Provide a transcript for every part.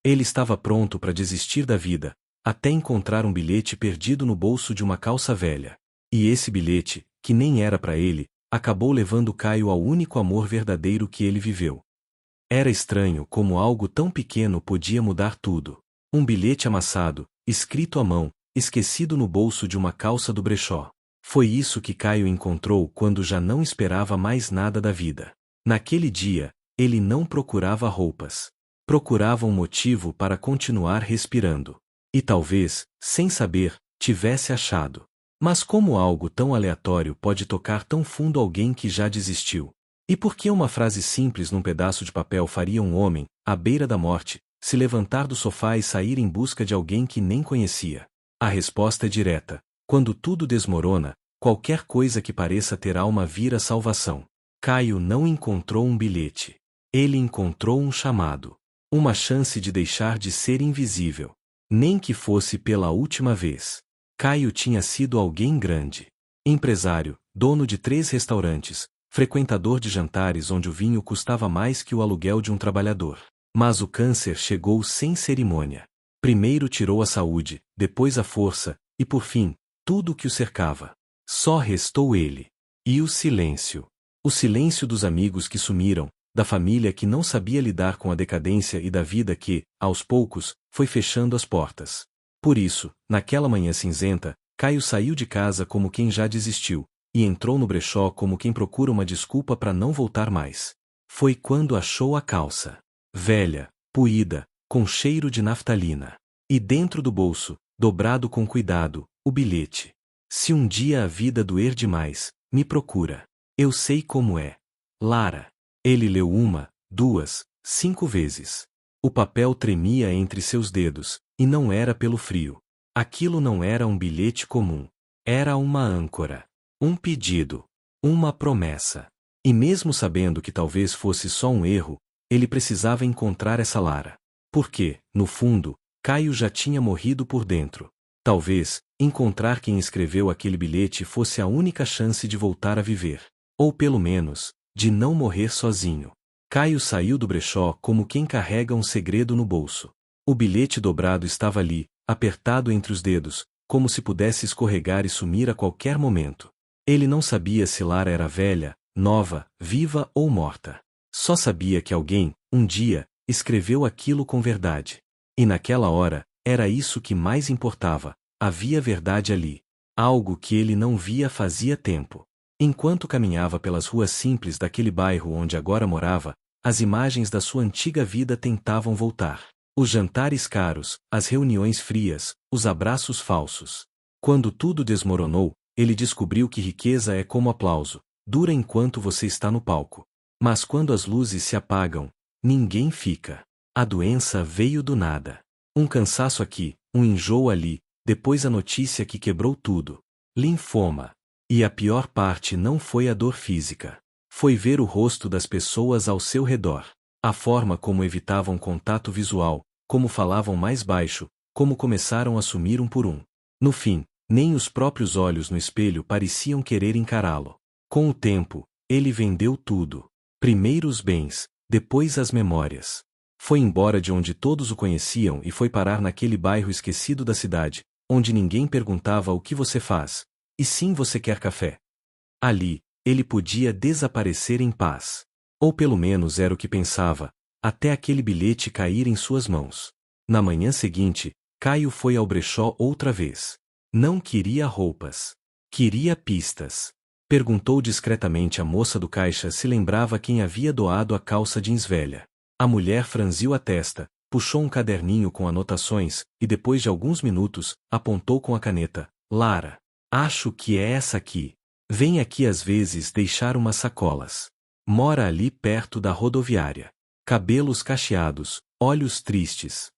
Ele estava pronto para desistir da vida, até encontrar um bilhete perdido no bolso de uma calça velha. E esse bilhete, que nem era para ele, acabou levando Caio ao único amor verdadeiro que ele viveu. Era estranho como algo tão pequeno podia mudar tudo. Um bilhete amassado, escrito à mão, esquecido no bolso de uma calça do brechó. Foi isso que Caio encontrou quando já não esperava mais nada da vida. Naquele dia, ele não procurava roupas. Procurava um motivo para continuar respirando. E talvez, sem saber, tivesse achado. Mas como algo tão aleatório pode tocar tão fundo alguém que já desistiu? E por que uma frase simples num pedaço de papel faria um homem, à beira da morte, se levantar do sofá e sair em busca de alguém que nem conhecia? A resposta é direta. Quando tudo desmorona, qualquer coisa que pareça ter alma vira salvação. Caio não encontrou um bilhete. Ele encontrou um chamado. Uma chance de deixar de ser invisível. Nem que fosse pela última vez. Caio tinha sido alguém grande. Empresário, dono de 3 restaurantes, frequentador de jantares onde o vinho custava mais que o aluguel de um trabalhador. Mas o câncer chegou sem cerimônia. Primeiro tirou a saúde, depois a força, e por fim, tudo o que o cercava. Só restou ele. E o silêncio. O silêncio dos amigos que sumiram, da família que não sabia lidar com a decadência e da vida que, aos poucos, foi fechando as portas. Por isso, naquela manhã cinzenta, Caio saiu de casa como quem já desistiu, e entrou no brechó como quem procura uma desculpa para não voltar mais. Foi quando achou a calça. Velha, puída, com cheiro de naftalina. E dentro do bolso, dobrado com cuidado, o bilhete. Se um dia a vida doer demais, me procura. Eu sei como é. Lara. Ele leu 1, 2, 5 vezes. O papel tremia entre seus dedos, e não era pelo frio. Aquilo não era um bilhete comum. Era uma âncora. Um pedido. Uma promessa. E mesmo sabendo que talvez fosse só um erro, ele precisava encontrar essa Lara. Porque, no fundo, Caio já tinha morrido por dentro. Talvez, encontrar quem escreveu aquele bilhete fosse a única chance de voltar a viver. Ou pelo menos, de não morrer sozinho. Caio saiu do brechó como quem carrega um segredo no bolso. O bilhete dobrado estava ali, apertado entre os dedos, como se pudesse escorregar e sumir a qualquer momento. Ele não sabia se Lara era velha, nova, viva ou morta. Só sabia que alguém, um dia, escreveu aquilo com verdade. E naquela hora, era isso que mais importava, havia verdade ali. Algo que ele não via fazia tempo. Enquanto caminhava pelas ruas simples daquele bairro onde agora morava, as imagens da sua antiga vida tentavam voltar. Os jantares caros, as reuniões frias, os abraços falsos. Quando tudo desmoronou, ele descobriu que riqueza é como aplauso, dura enquanto você está no palco. Mas quando as luzes se apagam, ninguém fica. A doença veio do nada. Um cansaço aqui, um enjoo ali, depois a notícia que quebrou tudo. Linfoma. E a pior parte não foi a dor física. Foi ver o rosto das pessoas ao seu redor. A forma como evitavam contato visual, como falavam mais baixo, como começaram a sumir um por um. No fim, nem os próprios olhos no espelho pareciam querer encará-lo. Com o tempo, ele vendeu tudo. Primeiro os bens, depois as memórias. Foi embora de onde todos o conheciam e foi parar naquele bairro esquecido da cidade, onde ninguém perguntava o que você faz. E sim, você quer café? Ali, ele podia desaparecer em paz. Ou pelo menos era o que pensava, até aquele bilhete cair em suas mãos. Na manhã seguinte, Caio foi ao brechó outra vez. Não queria roupas. Queria pistas. Perguntou discretamente à moça do caixa se lembrava quem havia doado a calça jeans velha. A mulher franziu a testa, puxou um caderninho com anotações, e depois de alguns minutos, apontou com a caneta. Lara. Acho que é essa aqui. Vem aqui às vezes deixar umas sacolas. Mora ali perto da rodoviária. Cabelos cacheados, olhos tristes.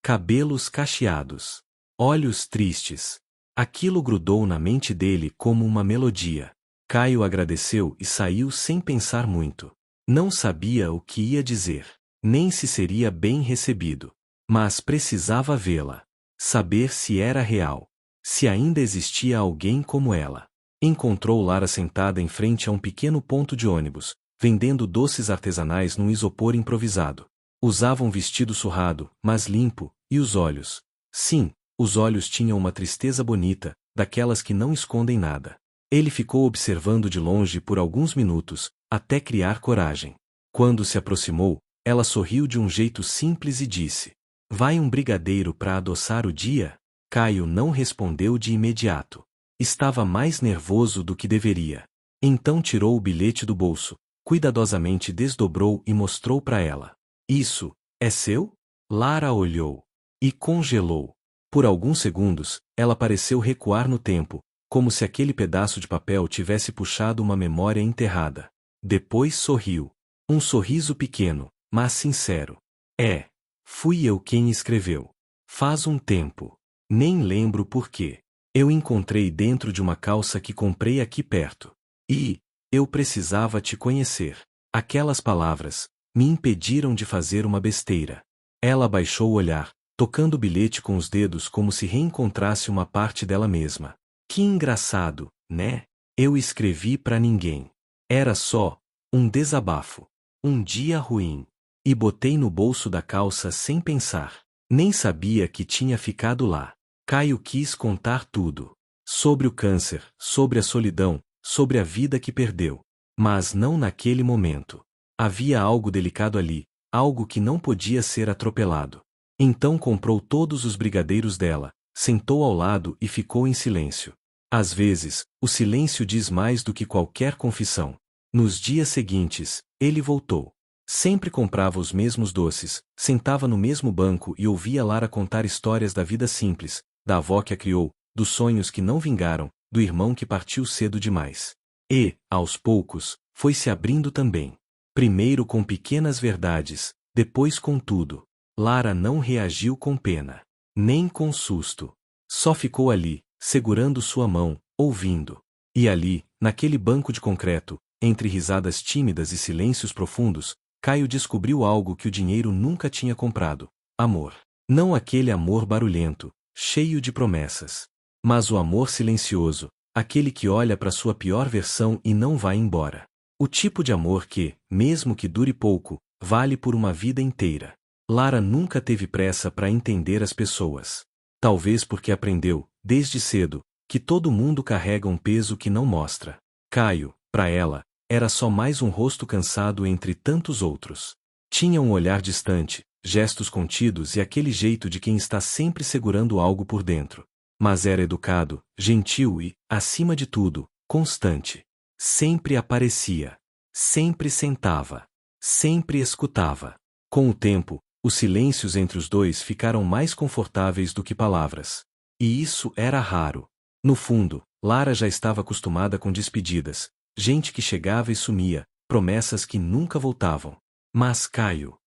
Cabelos cacheados. Olhos tristes. Aquilo grudou na mente dele como uma melodia. Caio agradeceu e saiu sem pensar muito. Não sabia o que ia dizer, nem se seria bem recebido. Mas precisava vê-la. Saber se era real. Se ainda existia alguém como ela. Encontrou Lara sentada em frente a um pequeno ponto de ônibus, vendendo doces artesanais num isopor improvisado. Usava um vestido surrado, mas limpo, e os olhos. Sim, os olhos tinham uma tristeza bonita, daquelas que não escondem nada. Ele ficou observando de longe por alguns minutos, até criar coragem. Quando se aproximou, ela sorriu de um jeito simples e disse: "Vai um brigadeiro para adoçar o dia?" Caio não respondeu de imediato. Estava mais nervoso do que deveria. Então tirou o bilhete do bolso, cuidadosamente desdobrou e mostrou para ela. "Isso, é seu?" Lara olhou. E congelou. Por alguns segundos, ela pareceu recuar no tempo, como se aquele pedaço de papel tivesse puxado uma memória enterrada. Depois sorriu. Um sorriso pequeno, mas sincero. "É. Fui eu quem escreveu. Faz um tempo. Nem lembro por quê. Eu encontrei dentro de uma calça que comprei aqui perto. E eu precisava te conhecer." Aquelas palavras me impediram de fazer uma besteira. Ela baixou o olhar, tocando o bilhete com os dedos como se reencontrasse uma parte dela mesma. "Que engraçado, né? Eu escrevi pra ninguém. Era só um desabafo. Um dia ruim. E botei no bolso da calça sem pensar. Nem sabia que tinha ficado lá." Caio quis contar tudo. Sobre o câncer, sobre a solidão, sobre a vida que perdeu. Mas não naquele momento. Havia algo delicado ali, algo que não podia ser atropelado. Então comprou todos os brigadeiros dela, sentou ao lado e ficou em silêncio. Às vezes, o silêncio diz mais do que qualquer confissão. Nos dias seguintes, ele voltou. Sempre comprava os mesmos doces, sentava no mesmo banco e ouvia Lara contar histórias da vida simples, da avó que a criou, dos sonhos que não vingaram, do irmão que partiu cedo demais. E, aos poucos, foi se abrindo também. Primeiro com pequenas verdades, depois com tudo. Lara não reagiu com pena, nem com susto. Só ficou ali, segurando sua mão, ouvindo. E ali, naquele banco de concreto, entre risadas tímidas e silêncios profundos, Caio descobriu algo que o dinheiro nunca tinha comprado: amor. Não aquele amor barulhento, cheio de promessas. Mas o amor silencioso, aquele que olha para sua pior versão e não vai embora. O tipo de amor que, mesmo que dure pouco, vale por uma vida inteira. Lara nunca teve pressa para entender as pessoas. Talvez porque aprendeu, desde cedo, que todo mundo carrega um peso que não mostra. Caio, para ela, era só mais um rosto cansado entre tantos outros. Tinha um olhar distante, gestos contidos e aquele jeito de quem está sempre segurando algo por dentro. Mas era educado, gentil e, acima de tudo, constante. Sempre aparecia. Sempre sentava. Sempre escutava. Com o tempo, os silêncios entre os dois ficaram mais confortáveis do que palavras. E isso era raro. No fundo, Lara já estava acostumada com despedidas, gente que chegava e sumia, promessas que nunca voltavam. Mas Caio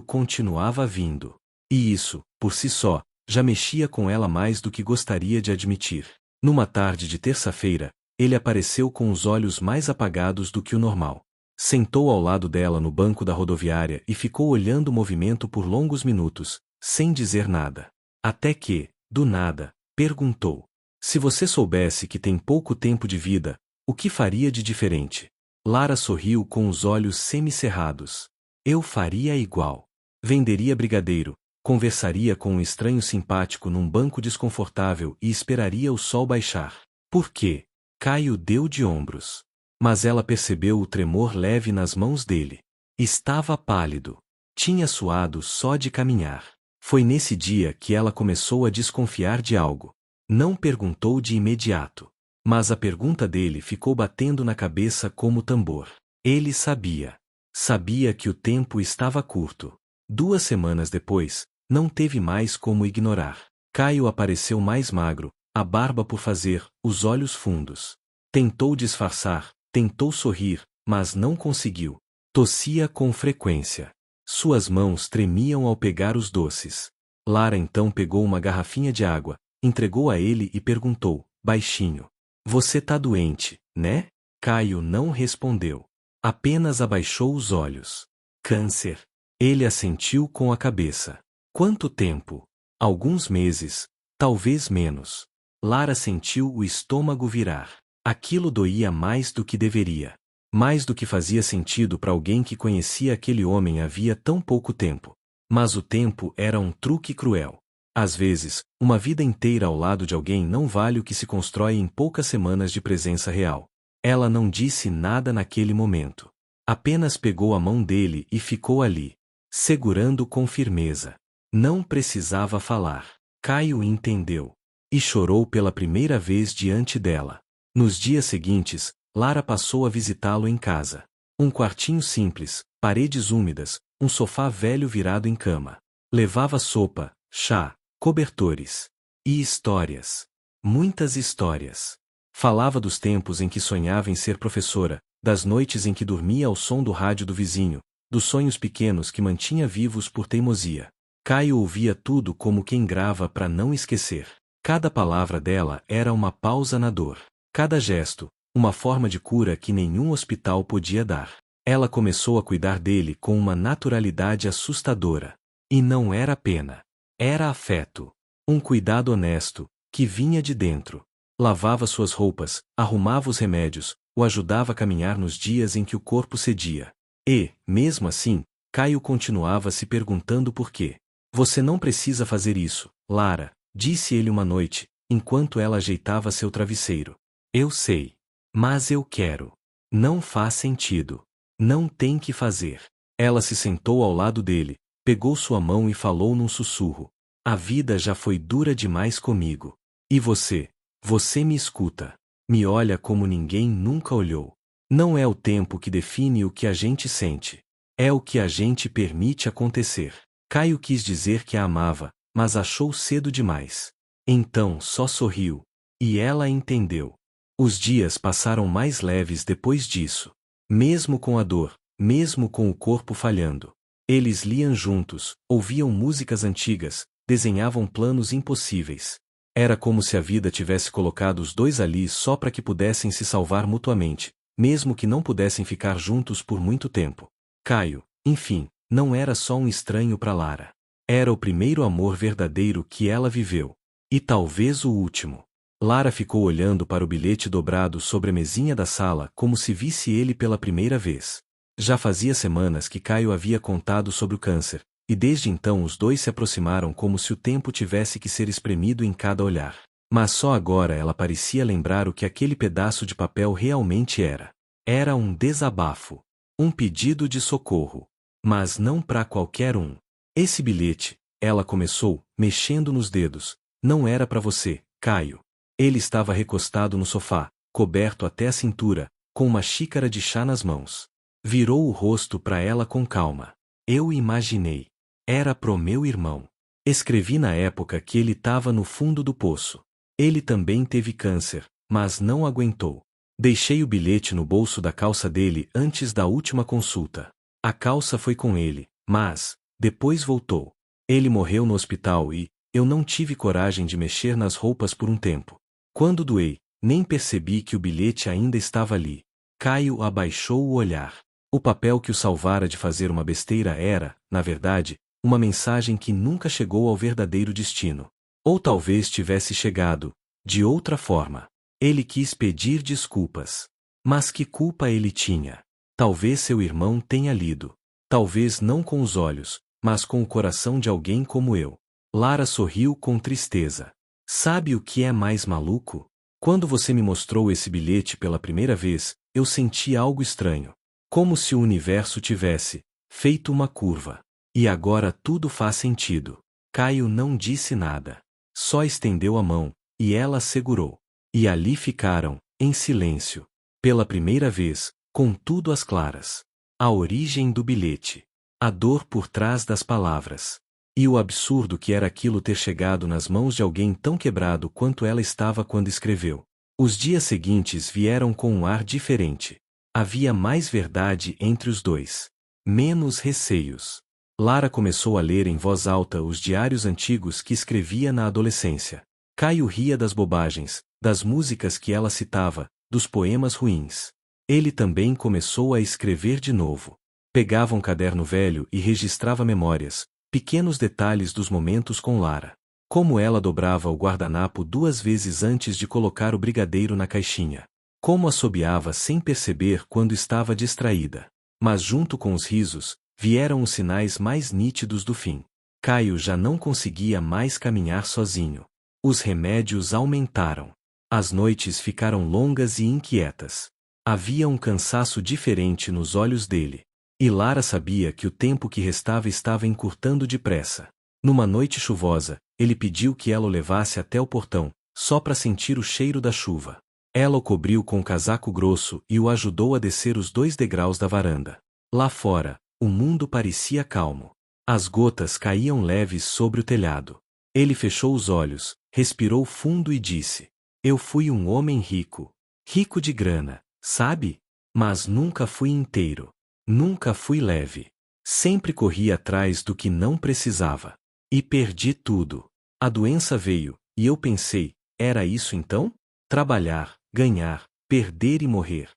continuava vindo. E isso, por si só, já mexia com ela mais do que gostaria de admitir. Numa tarde de terça-feira, ele apareceu com os olhos mais apagados do que o normal. Sentou ao lado dela no banco da rodoviária e ficou olhando o movimento por longos minutos, sem dizer nada. Até que, do nada, perguntou: "Se você soubesse que tem pouco tempo de vida, o que faria de diferente?" Lara sorriu com os olhos semicerrados. "Eu faria igual. Venderia brigadeiro, conversaria com um estranho simpático num banco desconfortável e esperaria o sol baixar." "Por quê?" Caio deu de ombros. Mas ela percebeu o tremor leve nas mãos dele. Estava pálido. Tinha suado só de caminhar. Foi nesse dia que ela começou a desconfiar de algo. Não perguntou de imediato. Mas a pergunta dele ficou batendo na cabeça como tambor. Ele sabia. Sabia que o tempo estava curto. 2 semanas depois, não teve mais como ignorar. Caio apareceu mais magro, a barba por fazer, os olhos fundos. Tentou disfarçar, tentou sorrir, mas não conseguiu. Tossia com frequência. Suas mãos tremiam ao pegar os doces. Lara então pegou uma garrafinha de água, entregou a ele e perguntou, baixinho: "Você tá doente, né?" Caio não respondeu. Apenas abaixou os olhos. "Câncer." Ele assentiu com a cabeça. "Quanto tempo?" "Alguns meses, talvez menos." Lara sentiu o estômago virar. Aquilo doía mais do que deveria. Mais do que fazia sentido para alguém que conhecia aquele homem havia tão pouco tempo. Mas o tempo era um truque cruel. Às vezes, uma vida inteira ao lado de alguém não vale o que se constrói em poucas semanas de presença real. Ela não disse nada naquele momento. Apenas pegou a mão dele e ficou ali, segurando com firmeza. Não precisava falar. Caio entendeu. E chorou pela primeira vez diante dela. Nos dias seguintes, Lara passou a visitá-lo em casa. Um quartinho simples, paredes úmidas, um sofá velho virado em cama. Levava sopa, chá, cobertores. E histórias. Muitas histórias. Falava dos tempos em que sonhava em ser professora, das noites em que dormia ao som do rádio do vizinho, dos sonhos pequenos que mantinha vivos por teimosia. Caio ouvia tudo como quem grava para não esquecer. Cada palavra dela era uma pausa na dor. Cada gesto, uma forma de cura que nenhum hospital podia dar. Ela começou a cuidar dele com uma naturalidade assustadora. E não era pena. Era afeto. Um cuidado honesto, que vinha de dentro. Lavava suas roupas, arrumava os remédios, o ajudava a caminhar nos dias em que o corpo cedia. E, mesmo assim, Caio continuava se perguntando por quê. Você não precisa fazer isso, Lara, disse ele uma noite, enquanto ela ajeitava seu travesseiro. Eu sei. Mas eu quero. Não faz sentido. Não tem que fazer. Ela se sentou ao lado dele, pegou sua mão e falou num sussurro. A vida já foi dura demais comigo. E você? Você me escuta. Me olha como ninguém nunca olhou. Não é o tempo que define o que a gente sente. É o que a gente permite acontecer. Caio quis dizer que a amava, mas achou cedo demais. Então só sorriu. E ela entendeu. Os dias passaram mais leves depois disso. Mesmo com a dor, mesmo com o corpo falhando. Eles liam juntos, ouviam músicas antigas, desenhavam planos impossíveis. Era como se a vida tivesse colocado os dois ali só para que pudessem se salvar mutuamente, mesmo que não pudessem ficar juntos por muito tempo. Caio, enfim, não era só um estranho para Lara. Era o primeiro amor verdadeiro que ela viveu. E talvez o último. Lara ficou olhando para o bilhete dobrado sobre a mesinha da sala como se visse ele pela primeira vez. Já fazia semanas que Caio havia contado sobre o câncer, e desde então os dois se aproximaram como se o tempo tivesse que ser espremido em cada olhar. Mas só agora ela parecia lembrar o que aquele pedaço de papel realmente era. Era um desabafo. Um pedido de socorro. Mas não para qualquer um. Esse bilhete, ela começou, mexendo nos dedos, não era para você, Caio. Ele estava recostado no sofá, coberto até a cintura, com uma xícara de chá nas mãos. Virou o rosto para ela com calma. Eu imaginei. Era pro meu irmão. Escrevi na época que ele estava no fundo do poço. Ele também teve câncer, mas não aguentou. Deixei o bilhete no bolso da calça dele antes da última consulta. A calça foi com ele, mas, depois voltou. Ele morreu no hospital e, eu não tive coragem de mexer nas roupas por um tempo. Quando doei, nem percebi que o bilhete ainda estava ali. Caio abaixou o olhar. O papel que o salvara de fazer uma besteira era, na verdade, uma mensagem que nunca chegou ao verdadeiro destino. Ou talvez tivesse chegado, de outra forma. Ele quis pedir desculpas. Mas que culpa ele tinha? Talvez seu irmão tenha lido. Talvez não com os olhos, mas com o coração de alguém como eu. Lara sorriu com tristeza. Sabe o que é mais maluco? Quando você me mostrou esse bilhete pela primeira vez, eu senti algo estranho. Como se o universo tivesse feito uma curva. E agora tudo faz sentido. Caio não disse nada. Só estendeu a mão, e ela segurou. E ali ficaram, em silêncio. Pela primeira vez, com tudo às claras. A origem do bilhete. A dor por trás das palavras. E o absurdo que era aquilo ter chegado nas mãos de alguém tão quebrado quanto ela estava quando escreveu. Os dias seguintes vieram com um ar diferente. Havia mais verdade entre os dois. Menos receios. Lara começou a ler em voz alta os diários antigos que escrevia na adolescência. Caio ria das bobagens, das músicas que ela citava, dos poemas ruins. Ele também começou a escrever de novo. Pegava um caderno velho e registrava memórias, pequenos detalhes dos momentos com Lara. Como ela dobrava o guardanapo 2 vezes antes de colocar o brigadeiro na caixinha. Como assobiava sem perceber quando estava distraída. Mas junto com os risos, vieram os sinais mais nítidos do fim. Caio já não conseguia mais caminhar sozinho. Os remédios aumentaram. As noites ficaram longas e inquietas. Havia um cansaço diferente nos olhos dele. E Lara sabia que o tempo que restava estava encurtando depressa. Numa noite chuvosa, ele pediu que ela o levasse até o portão, só para sentir o cheiro da chuva. Ela o cobriu com um casaco grosso e o ajudou a descer os 2 degraus da varanda. Lá fora, o mundo parecia calmo. As gotas caíam leves sobre o telhado. Ele fechou os olhos, respirou fundo e disse: Eu fui um homem rico. Rico de grana, sabe? Mas nunca fui inteiro. Nunca fui leve. Sempre corri atrás do que não precisava. E perdi tudo. A doença veio, e eu pensei, era isso então? Trabalhar, ganhar, perder e morrer.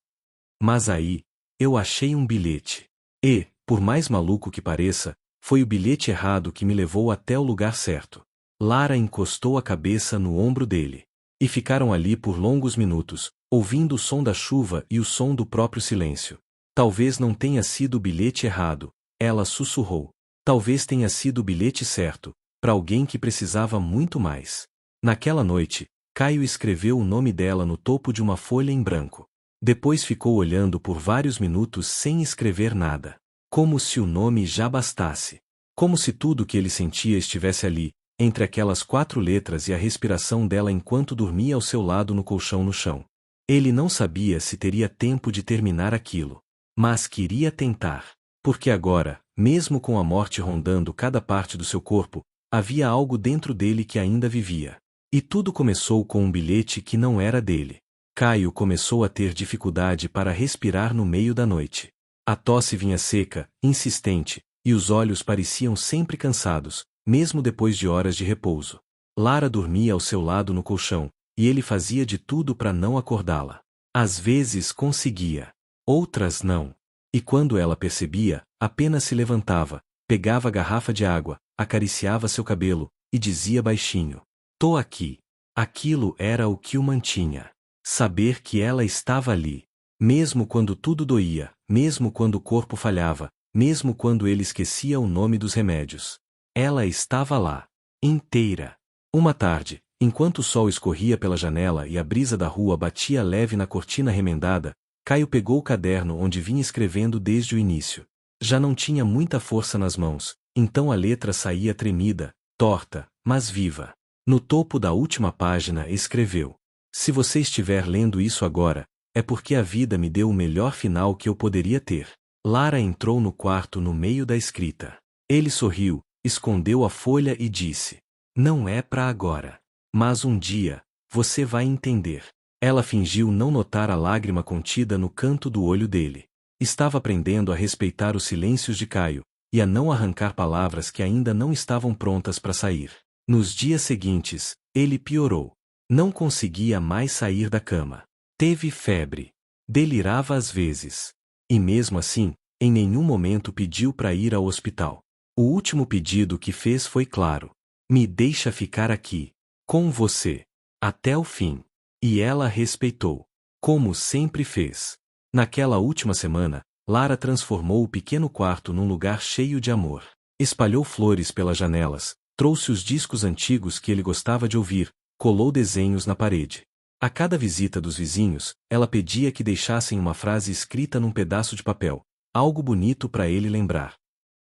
Mas aí, eu achei um bilhete. E, por mais maluco que pareça, foi o bilhete errado que me levou até o lugar certo. Lara encostou a cabeça no ombro dele. E ficaram ali por longos minutos, ouvindo o som da chuva e o som do próprio silêncio. Talvez não tenha sido o bilhete errado, ela sussurrou. Talvez tenha sido o bilhete certo, para alguém que precisava muito mais. Naquela noite, Caio escreveu o nome dela no topo de uma folha em branco. Depois ficou olhando por vários minutos sem escrever nada. Como se o nome já bastasse. Como se tudo que ele sentia estivesse ali, entre aquelas 4 letras e a respiração dela enquanto dormia ao seu lado no colchão no chão. Ele não sabia se teria tempo de terminar aquilo. Mas queria tentar. Porque agora, mesmo com a morte rondando cada parte do seu corpo, havia algo dentro dele que ainda vivia. E tudo começou com um bilhete que não era dele. Caio começou a ter dificuldade para respirar no meio da noite. A tosse vinha seca, insistente, e os olhos pareciam sempre cansados, mesmo depois de horas de repouso. Lara dormia ao seu lado no colchão, e ele fazia de tudo para não acordá-la. Às vezes conseguia, outras não. E quando ela percebia, apenas se levantava, pegava a garrafa de água, acariciava seu cabelo, e dizia baixinho: Tô aqui. Aquilo era o que o mantinha. Saber que ela estava ali. Mesmo quando tudo doía, mesmo quando o corpo falhava, mesmo quando ele esquecia o nome dos remédios. Ela estava lá. Inteira. Uma tarde, enquanto o sol escorria pela janela e a brisa da rua batia leve na cortina remendada, Caio pegou o caderno onde vinha escrevendo desde o início. Já não tinha muita força nas mãos, então a letra saía tremida, torta, mas viva. No topo da última página escreveu: Se você estiver lendo isso agora, é porque a vida me deu o melhor final que eu poderia ter. Lara entrou no quarto no meio da escrita. Ele sorriu, escondeu a folha e disse: Não é pra agora. Mas um dia, você vai entender. Ela fingiu não notar a lágrima contida no canto do olho dele. Estava aprendendo a respeitar os silêncios de Caio, e a não arrancar palavras que ainda não estavam prontas para sair. Nos dias seguintes, ele piorou. Não conseguia mais sair da cama. Teve febre. Delirava às vezes. E mesmo assim, em nenhum momento pediu para ir ao hospital. O último pedido que fez foi claro: Me deixa ficar aqui, com você, até o fim. E ela respeitou, como sempre fez. Naquela última semana, Lara transformou o pequeno quarto num lugar cheio de amor. Espalhou flores pelas janelas, trouxe os discos antigos que ele gostava de ouvir, colou desenhos na parede. A cada visita dos vizinhos, ela pedia que deixassem uma frase escrita num pedaço de papel, algo bonito para ele lembrar.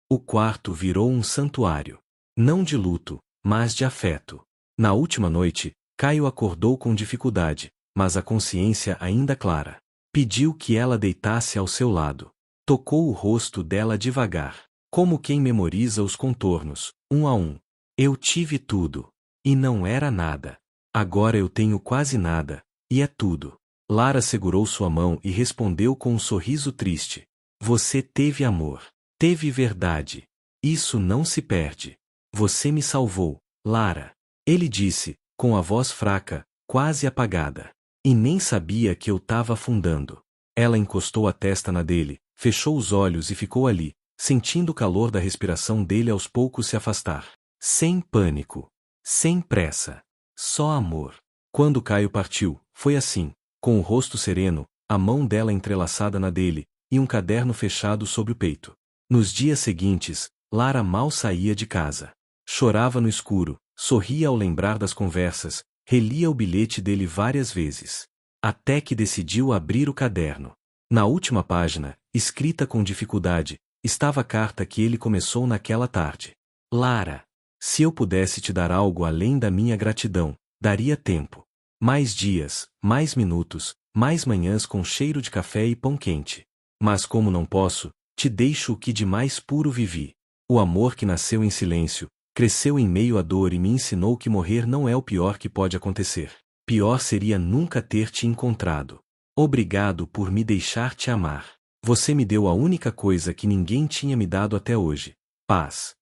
O quarto virou um santuário. Não de luto, mas de afeto. Na última noite, Caio acordou com dificuldade, mas a consciência ainda clara. Pediu que ela deitasse ao seu lado. Tocou o rosto dela devagar, como quem memoriza os contornos, um a um. Eu tive tudo. E não era nada. Agora eu tenho quase nada, e é tudo. Lara segurou sua mão e respondeu com um sorriso triste: Você teve amor. Teve verdade. Isso não se perde. Você me salvou, Lara. Ele disse, com a voz fraca, quase apagada. E nem sabia que eu tava afundando. Ela encostou a testa na dele, fechou os olhos e ficou ali, sentindo o calor da respiração dele aos poucos se afastar. Sem pânico. Sem pressa. Só amor. Quando Caio partiu, foi assim. com o rosto sereno, a mão dela entrelaçada na dele, e um caderno fechado sobre o peito. Nos dias seguintes, Lara mal saía de casa. Chorava no escuro, sorria ao lembrar das conversas, relia o bilhete dele várias vezes. Até que decidiu abrir o caderno. Na última página, escrita com dificuldade, estava a carta que ele começou naquela tarde. Lara, se eu pudesse te dar algo além da minha gratidão, daria tempo. Mais dias, mais minutos, mais manhãs com cheiro de café e pão quente. Mas como não posso, te deixo o que de mais puro vivi. O amor que nasceu em silêncio, cresceu em meio à dor e me ensinou que morrer não é o pior que pode acontecer. Pior seria nunca ter te encontrado. Obrigado por me deixar te amar. Você me deu a única coisa que ninguém tinha me dado até hoje: paz.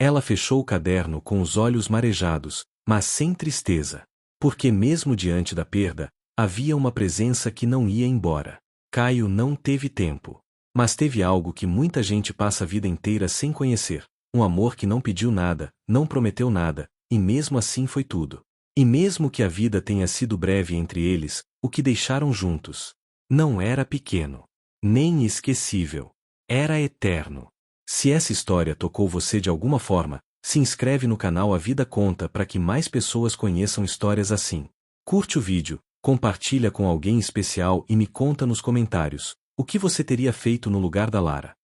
Ela fechou o caderno com os olhos marejados, mas sem tristeza. Porque mesmo diante da perda, havia uma presença que não ia embora. Caio não teve tempo. Mas teve algo que muita gente passa a vida inteira sem conhecer. Um amor que não pediu nada, não prometeu nada, e mesmo assim foi tudo. E mesmo que a vida tenha sido breve entre eles, o que deixaram juntos não era pequeno, nem esquecível. Era eterno. Se essa história tocou você de alguma forma, se inscreve no canal A Vida Conta para que mais pessoas conheçam histórias assim. Curte o vídeo, compartilha com alguém especial e me conta nos comentários o que você teria feito no lugar da Lara.